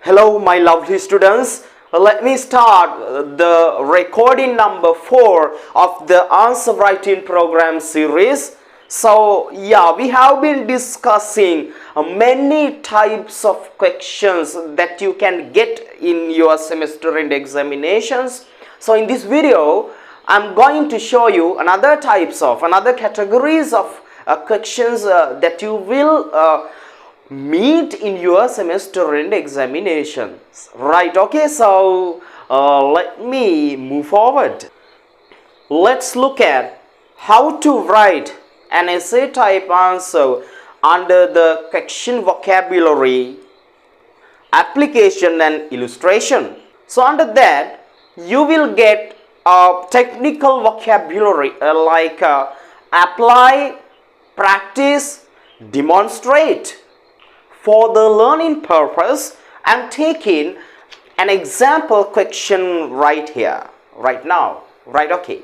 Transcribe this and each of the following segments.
Hello, my lovely students. Let me start the recording number 4 of the answer writing program series. So, we have been discussing many types of questions that you can get in your semester end examinations. So, in this video, I'm going to show you another categories of questions that you will meet in your semester end examinations, right? Okay, so let me move forward. Let's look at how to write an essay type answer under the question vocabulary, application and illustration. So under that you will get a technical vocabulary like apply, practice, demonstrate. For the learning purpose, I'm taking an example question right here, right now, right? Okay.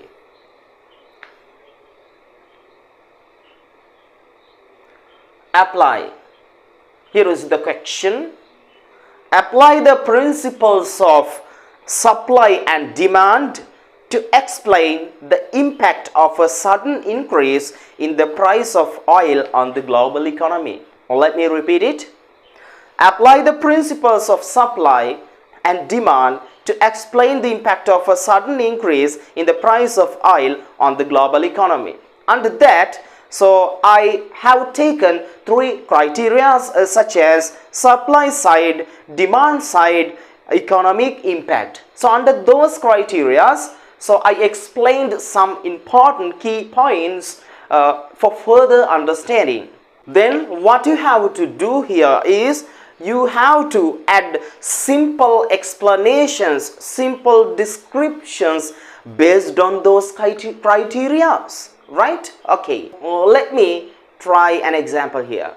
Apply. Here is the question. Apply the principles of supply and demand to explain the impact of a sudden increase in the price of oil on the global economy. Let me repeat it. Apply the principles of supply and demand to explain the impact of a sudden increase in the price of oil on the global economy. Under that, so I have taken 3 criteria such as supply side, demand side, economic impact. So under those criteria, so I explained some important key points for further understanding. Then what you have to do here is you have to add simple explanations, simple descriptions based on those criteria, right? Okay, let me try an example here.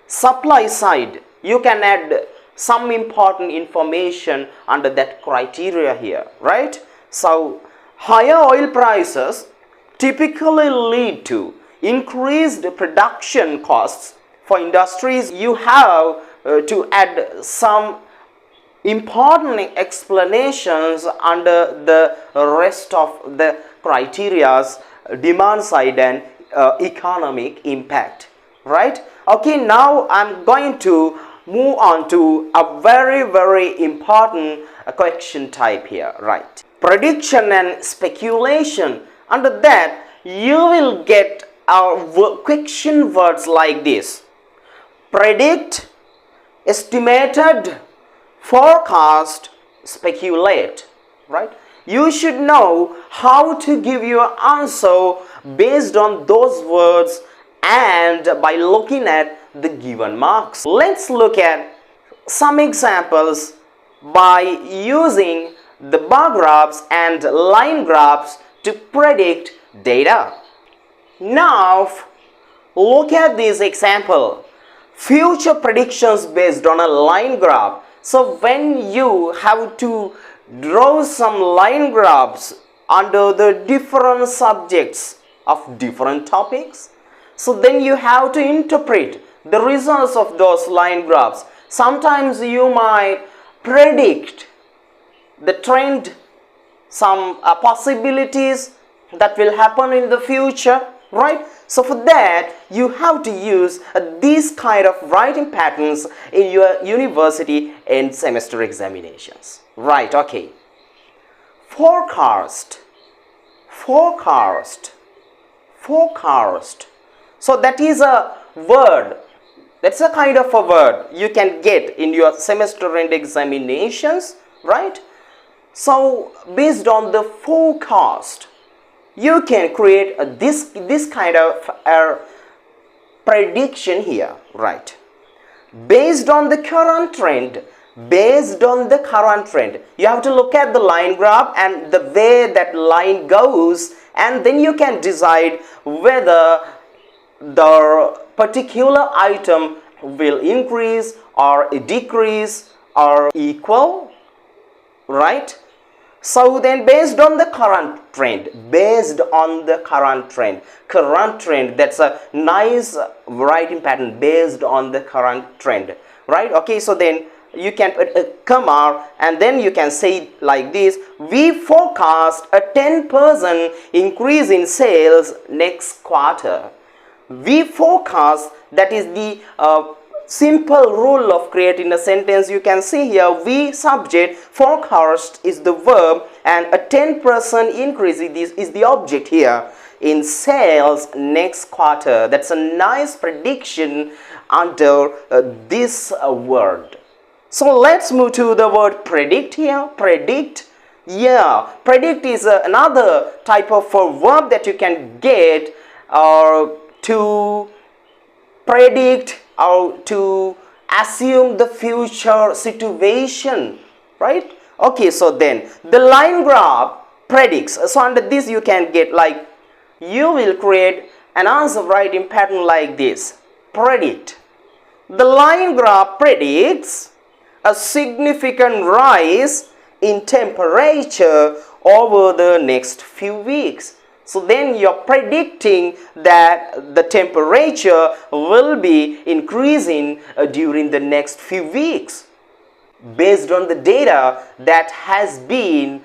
Supply side, you can add some important information under that criteria here, right? So higher oil prices typically lead to increased production costs for industries. You have to add some important explanations under the rest of the criterias, demand side and economic impact, right? Okay, now I'm going to move on to a very important question type here, right? Prediction and speculation. Under that, you will get question words like this: predict, estimated, forecast, speculate, right? You should know how to give your answer based on those words and by looking at the given marks. Let's look at some examples by using the bar graphs and line graphs to predict data. Now look at this example, future predictions based on a line graph. So when you have to draw some line graphs under the different subjects of different topics, so then you have to interpret the results of those line graphs. Sometimes you might predict the trend, some possibilities that will happen in the future, right? So for that you have to use these kind of writing patterns in your university and semester examinations, right? Okay. Forecast. So that is a word, that's a kind of a word you can get in your semester end examinations, right? So based on the forecast, you can create this kind of prediction here, right? Based on the current trend, you have to look at the line graph and the way that line goes, and then you can decide whether the particular item will increase or decrease or equal, right? So then based on the current trend, current trend, that's a nice writing pattern, based on the current trend, right? Okay, so then you can put a comma and then you can say like this: we forecast a 10% increase in sales next quarter. We forecast, that is the simple rule of creating a sentence. You can see here, we subject, forecast is the verb, and a 10% increase is the object here in sales next quarter. That's a nice prediction under this word. So let's move to the word predict here. Predict. Yeah, predict is another type of verb that you can get to predict or to assume the future situation, right? Okay, so then the line graph predicts. So under this you can get, like, you will create an answer writing pattern like this: predict. The line graph predicts a significant rise in temperature over the next few weeks. So then you're predicting that the temperature will be increasing during the next few weeks based on the data that has been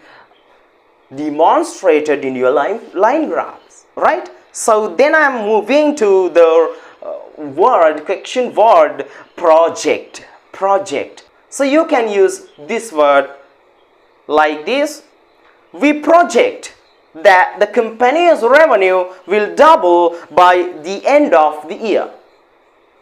demonstrated in your line graphs, right? So then I'm moving to the question word project. So you can use this word like this: we project that the company's revenue will double by the end of the year,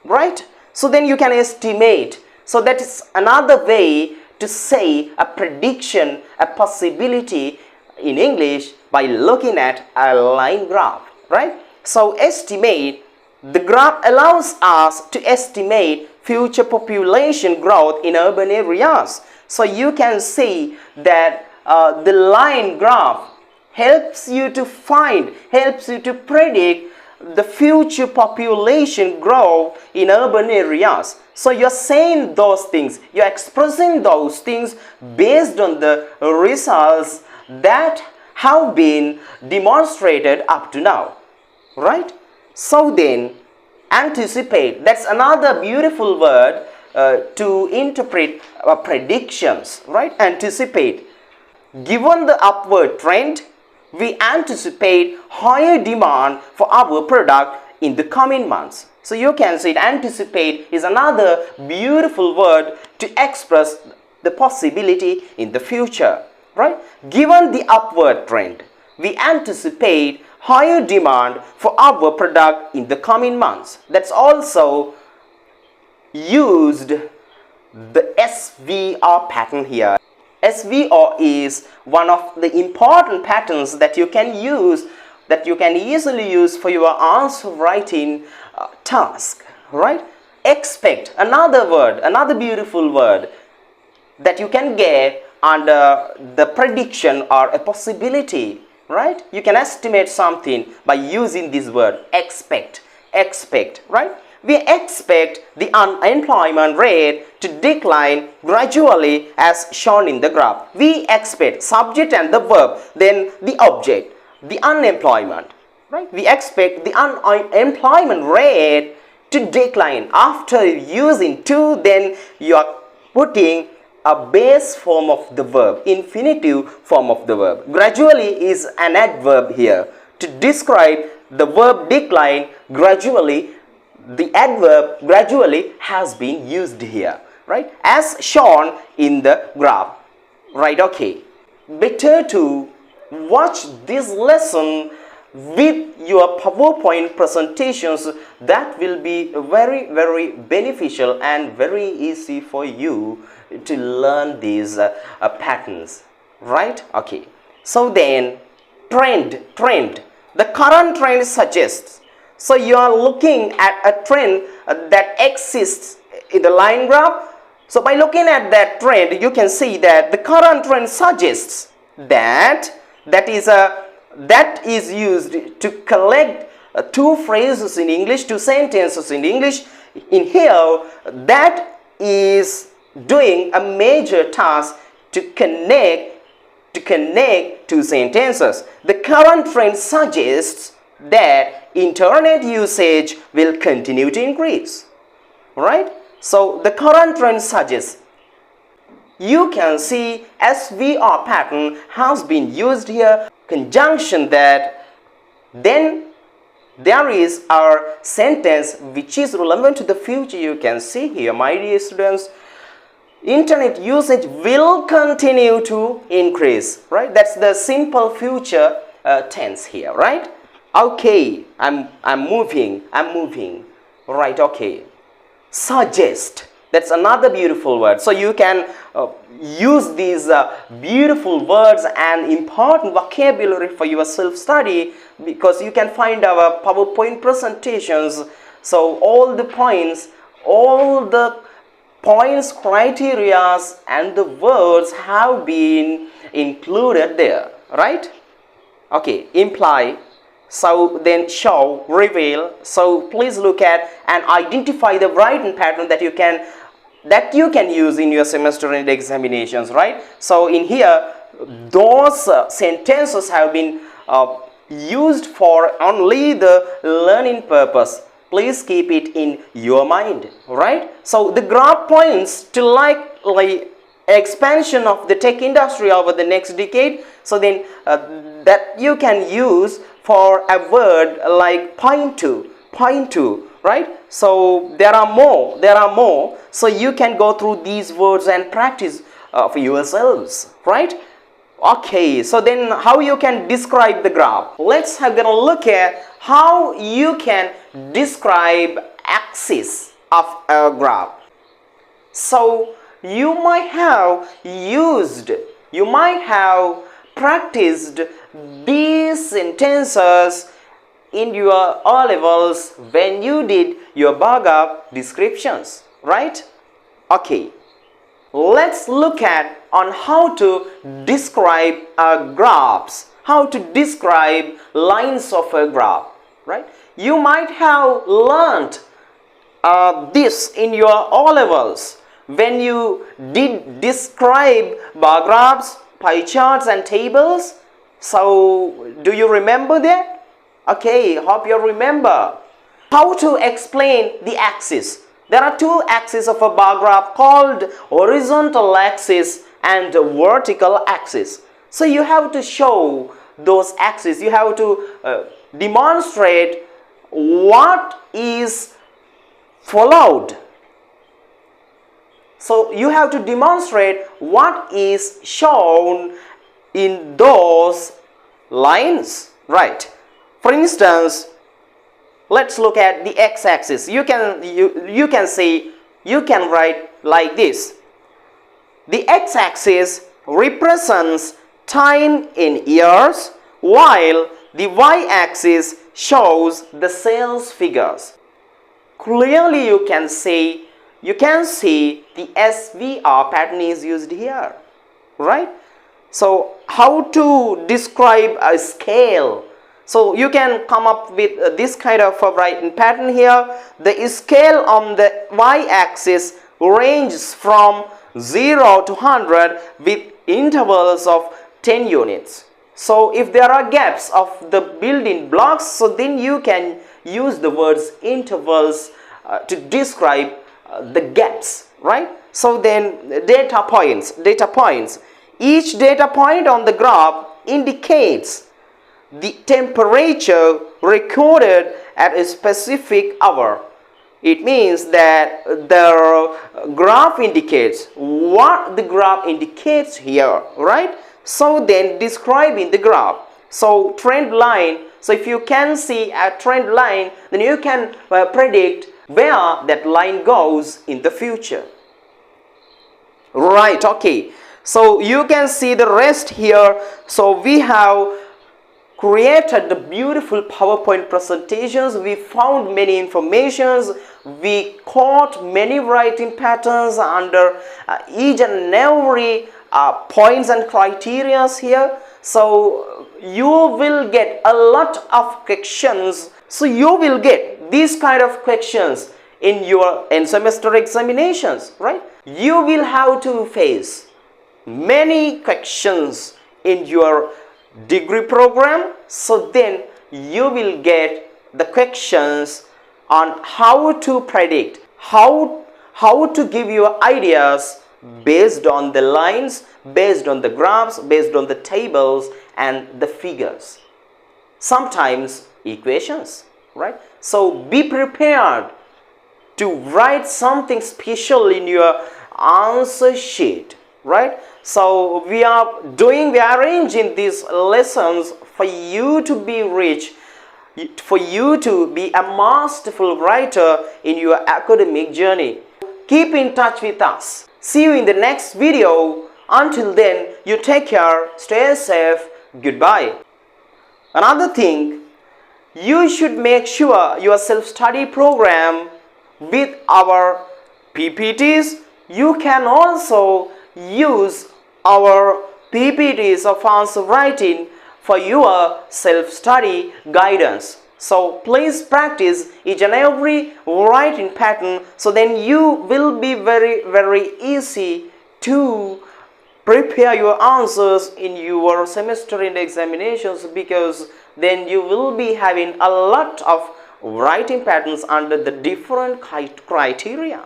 right? So then you can estimate. So that is another way to say a prediction, a possibility in English, by looking at a line graph, right? So estimate, the graph allows us to estimate future population growth in urban areas. So you can see that the line graph helps you to predict the future population growth in urban areas. So you're saying those things, you're expressing those things based on the results that have been demonstrated up to now, right? So then anticipate, that's another beautiful word to interpret predictions, right? Anticipate. Given the upward trend, we anticipate higher demand for our product in the coming months. So you can see anticipate is another beautiful word to express the possibility in the future, right? Given the upward trend, we anticipate higher demand for our product in the coming months. That's also used the SVR pattern here. SVR is one of the important patterns that you can use, that you can easily use for your answer writing task, right? Expect, another word, another beautiful word that you can get under the prediction or a possibility, right? You can estimate something by using this word, expect, right? We expect the unemployment rate to decline gradually as shown in the graph. We expect, subject and the verb, then the object, the unemployment, right? We expect the unemployment rate to decline. After using to, then you are putting a base form of the verb, infinitive form of the verb. Gradually is an adverb here to describe the verb decline. Gradually, the adverb gradually has been used here, right, as shown in the graph, right? Okay, better to watch this lesson with your PowerPoint presentations. That will be very beneficial and very easy for you to learn these patterns, right? Okay, so then trend, the current trend suggests. So you are looking at a trend that exists in the line graph. So by looking at that trend, you can see that the current trend suggests that is used to collect two phrases in English, two sentences in English. In here, that is doing a major task to connect to connect two sentences. The current trend suggests that internet usage will continue to increase. Right? So the current trend suggests. You can see SVR pattern has been used here. Conjunction that, then there is our sentence which is relevant to the future. You can see here, my dear students, internet usage will continue to increase, right? That's the simple future tense here, right? Okay, I'm moving, right? Okay, suggest, that's another beautiful word. So you can use these beautiful words and important vocabulary for your self-study, because you can find our PowerPoint presentations. So all the points, criteria and the words have been included there, right? Okay, imply, so then show, reveal. So please look at and identify the writing pattern that you can use in your semester end examinations, right? So in here, those sentences have been used for only the learning purpose. Please keep it in your mind, right? So the graph points to like expansion of the tech industry over the next decade. So then that you can use for a word like point to, right? So there are more. So you can go through these words and practice for yourselves, right? Okay, so then how you can describe the graph? Let's have a look at how you can describe axis of a graph. So you might have practiced these sentences in your O-levels when you did your bar graph descriptions, right? Okay, let's look at on how to describe graphs, how to describe lines of a graph, right? You might have learned this in your O-levels when you did describe bar graphs, pie charts and tables. So do you remember that? Okay, hope you remember. How to explain the axis? There are two axes of a bar graph called horizontal axis and vertical axis. So you have to show those axes. You have to demonstrate what is followed. So you have to demonstrate what is shown in those lines, right? For instance, let's look at the x-axis. You can write like this. The x-axis represents time in years, while the y-axis shows the sales figures. Clearly you can see the SVR pattern is used here, right? So how to describe a scale? So you can come up with this kind of a writing pattern here. The scale on the y-axis ranges from 0 to 100 with intervals of 10 units. So if there are gaps of the building blocks, so then you can use the words intervals to describe the gaps, right? So then data points. Each data point on the graph indicates the temperature recorded at a specific hour. It means that the graph indicates what the graph indicates here, right? So then describing the graph. So trend line. So if you can see a trend line, then you can predict where that line goes in the future. Right, okay. So you can see the rest here. So we have created the beautiful PowerPoint presentations. We found many informations. We caught many writing patterns under each and every points and criteria here. So you will get a lot of questions. So you will get these kind of questions in your end semester examinations, right? You will have to face many questions in your degree program, so then you will get the questions on how to predict, how to give your ideas based on the lines, based on the graphs, based on the tables and the figures, sometimes equations, right? So be prepared to write something special in your answer sheet, right? So we are arranging these lessons for you to be rich, for you to be a masterful writer in your academic journey. Keep in touch with us. See you in the next video. Until then, you take care, stay safe, goodbye. Another thing, you should make sure your self-study program with our PPTs. You can also use our PPTs of answer writing for your self-study guidance. So please practice each and every writing pattern, so then you will be very easy to prepare your answers in your semester end examinations, because then you will be having a lot of writing patterns under the different criteria.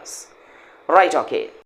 Right, okay.